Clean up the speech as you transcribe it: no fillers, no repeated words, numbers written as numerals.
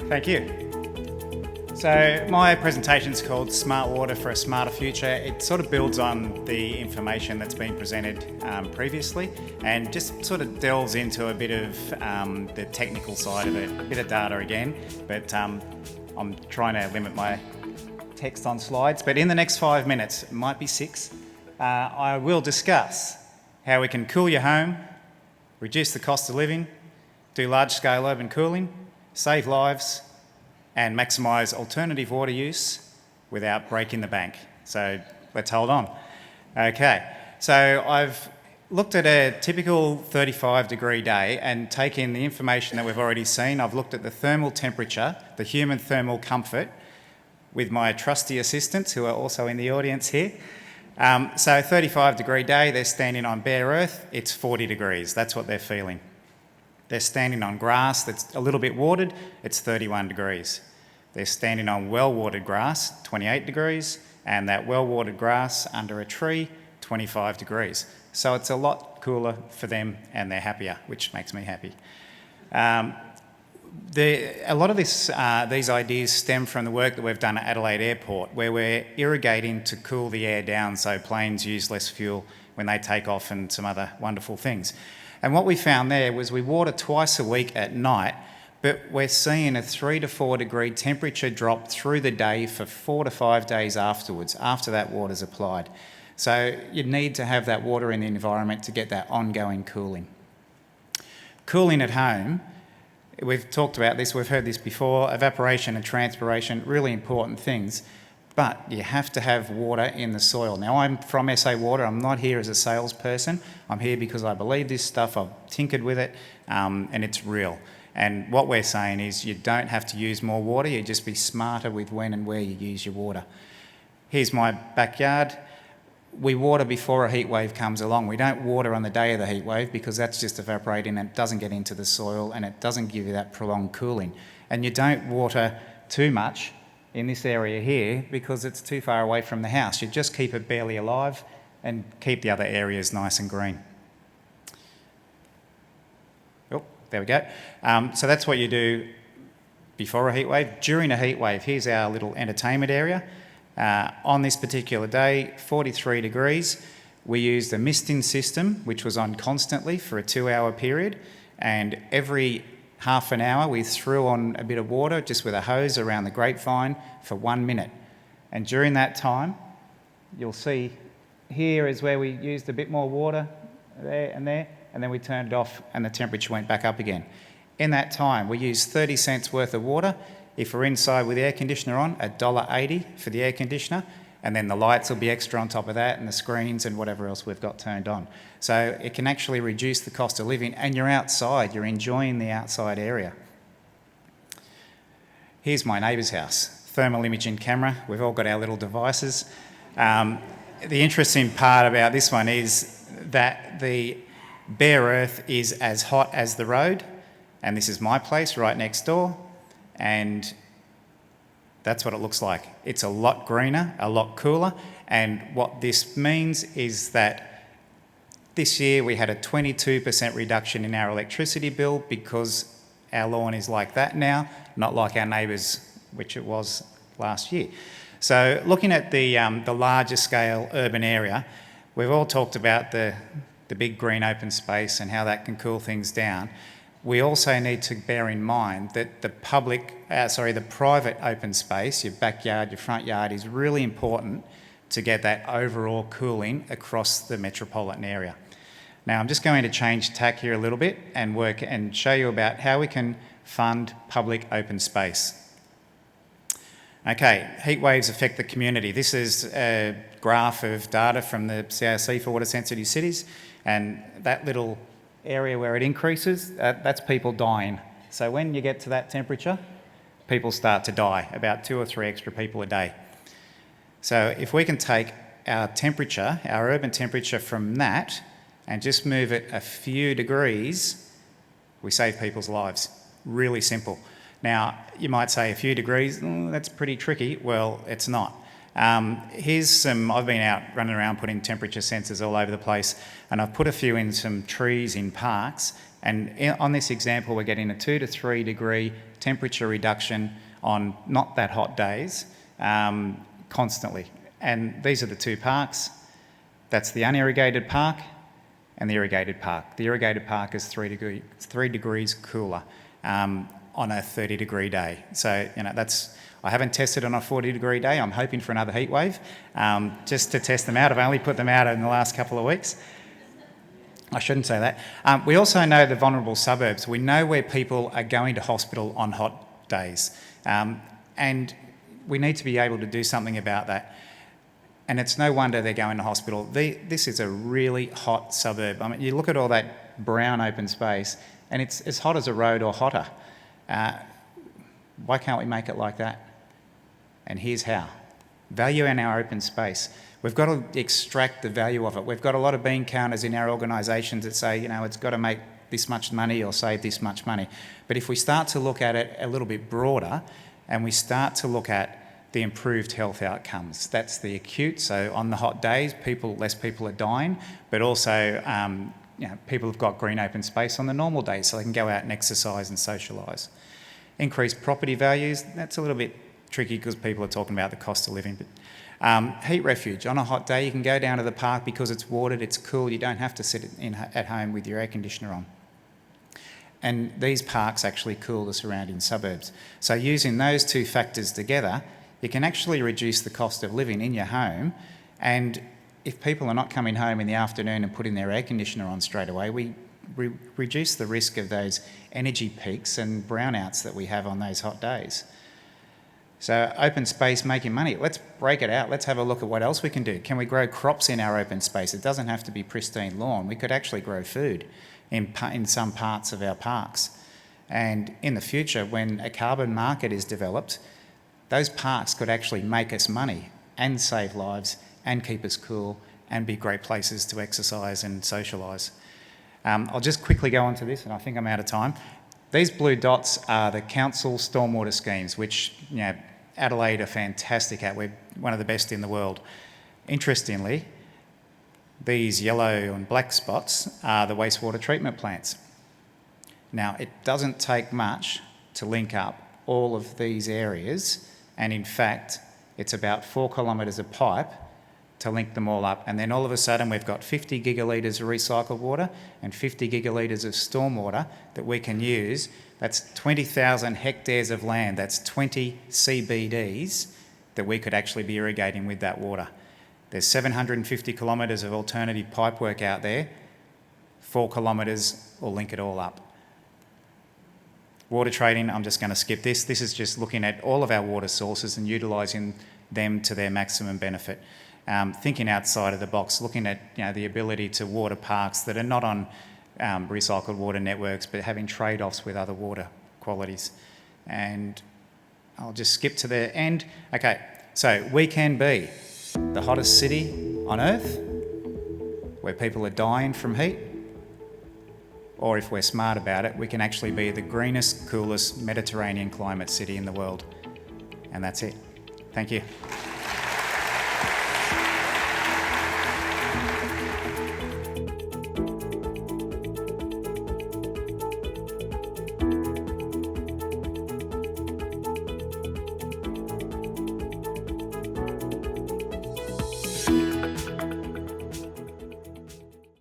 Thank you. So my presentation is called Smart Water for a Smarter Future. It sort of builds on the information that's been presented previously and just sort of delves into a bit of the technical side of it, a bit of data again, but I'm trying to limit my text on slides. But in the next 5 minutes, it might be 6, I will discuss how we can cool your home, reduce the cost of living, do large-scale urban cooling, save lives, and maximise alternative water use without breaking the bank. So let's hold on. Okay, so I've looked at a typical 35-degree day and taken the information that we've already seen. I've looked at the thermal temperature, the human thermal comfort, with my trusty assistants who are also in the audience here. So 35-degree day, they're standing on bare earth, it's 40 degrees, that's what they're feeling. They're standing on grass that's a little bit watered, it's 31 degrees. They're standing on well-watered grass, 28 degrees, and that well-watered grass under a tree, 25 degrees. So it's a lot cooler for them and they're happier, which makes me happy. A lot of these ideas stem from the work that we've done at Adelaide Airport, where we're irrigating to cool the air down so planes use less fuel when they take off and some other wonderful things. And what we found there was we water twice a week at night, but we're seeing a 3 to 4 degree temperature drop through the day for 4 to 5 days afterwards, after that water's applied. So you need to have that water in the environment to get that ongoing cooling. Cooling at home, we've talked about this, we've heard this before, evaporation and transpiration, really important things. But you have to have water in the soil. Now, I'm from SA Water. I'm not here as a salesperson. I'm here because I believe this stuff. I've tinkered with it, and it's real. And what we're saying is you don't have to use more water. You just be smarter with when and where you use your water. Here's my backyard. We water before a heat wave comes along. We don't water on the day of the heat wave because that's just evaporating and it doesn't get into the soil and it doesn't give you that prolonged cooling. And you don't water too much in this area here because it's too far away from the house. You just keep it barely alive and keep the other areas nice and green. Oh, there we go. So that's what you do before a heat wave. During a heat wave, here's our little entertainment area. On this particular day, 43 degrees, we used a misting system which was on constantly for a 2-hour period, and every half an hour we threw on a bit of water just with a hose around the grapevine for 1 minute. And during that time, you'll see here is where we used a bit more water, there, and then we turned it off and the temperature went back up again. In that time, we used 30 cents worth of water. If we're inside with the air conditioner on, $1.80 for the air conditioner, and then the lights will be extra on top of that and the screens and whatever else we've got turned on. So it can actually reduce the cost of living and you're outside, you're enjoying the outside area. Here's my neighbour's house, thermal imaging camera. We've all got our little devices. The interesting part about this one is that the bare earth is as hot as the road, and this is my place right next door, and that's what it looks like. It's a lot greener, a lot cooler, and what this means is that this year we had a 22% reduction in our electricity bill because our lawn is like that now, not like our neighbours, which it was last year. So looking at the larger scale urban area, we've all talked about the big green open space and how that can cool things down. We also need to bear in mind that the private open space, your backyard, your front yard, is really important to get that overall cooling across the metropolitan area. Now, I'm just going to change tack here a little bit and work and show you about how we can fund public open space. Okay, heat waves affect the community. This is a graph of data from the CRC for water sensitive cities, and that little area where it increases, that's people dying. So when you get to that temperature, people start to die, about 2 or 3 extra people a day. So if we can take our temperature, our urban temperature from that, and just move it a few degrees, we save people's lives. Really simple. Now, you might say a few degrees, that's pretty tricky. Well, it's not. Here's some, I've been out running around putting temperature sensors all over the place, and I've put a few in some trees in parks, and on this example we're getting a 2 to 3 degree temperature reduction on not that hot days constantly. And these are the two parks. That's the unirrigated park and the irrigated park. The irrigated park is 3 degrees cooler on a 30 degree day. So, that's, I haven't tested on a 40 degree day. I'm hoping for another heat wave just to test them out. I've only put them out in the last couple of weeks. I shouldn't say that. We also know the vulnerable suburbs. We know where people are going to hospital on hot days. And we need to be able to do something about that. And it's no wonder they're going to hospital. This is a really hot suburb. I mean, you look at all that brown open space and it's as hot as a road or hotter. Why can't we make it like that? And here's how. Value in our open space. We've got to extract the value of it. We've got a lot of bean counters in our organisations that say, it's got to make this much money or save this much money. But if we start to look at it a little bit broader and we start to look at the improved health outcomes, that's the acute. So on the hot days, less people are dying, but also people have got green open space on the normal days so they can go out and exercise and socialise. Increased property values, that's a little bit tricky because people are talking about the cost of living. But heat refuge, on a hot day you can go down to the park because it's watered, it's cool, you don't have to sit at home with your air conditioner on. And these parks actually cool the surrounding suburbs. So using those two factors together, you can actually reduce the cost of living in your home. And if people are not coming home in the afternoon and putting their air conditioner on straight away, we reduce the risk of those energy peaks and brownouts that we have on those hot days. So open space making money, let's break it out. Let's have a look at what else we can do. Can we grow crops in our open space? It doesn't have to be pristine lawn. We could actually grow food in some parts of our parks. And in the future, when a carbon market is developed, those parks could actually make us money and save lives and keep us cool and be great places to exercise and socialise. I'll just quickly go on to this, and I think I'm out of time. These blue dots are the council stormwater schemes, which Adelaide are fantastic at. We're one of the best in the world. Interestingly, these yellow and black spots are the wastewater treatment plants. Now, it doesn't take much to link up all of these areas, and in fact, it's about 4 kilometres of pipe to link them all up, and then all of a sudden we've got 50 gigalitres of recycled water and 50 gigalitres of stormwater that we can use. That's 20,000 hectares of land, that's 20 CBDs that we could actually be irrigating with that water. There's 750 kilometres of alternative pipework out there. 4 kilometres will link it all up. Water trading, I'm just going to skip this. This is just looking at all of our water sources and utilising them to their maximum benefit. Thinking outside of the box, looking at the ability to water parks that are not on recycled water networks, but having trade-offs with other water qualities. And I'll just skip to the end. Okay, so we can be the hottest city on earth, where people are dying from heat, or if we're smart about it, we can actually be the greenest, coolest Mediterranean climate city in the world. And that's it. Thank you.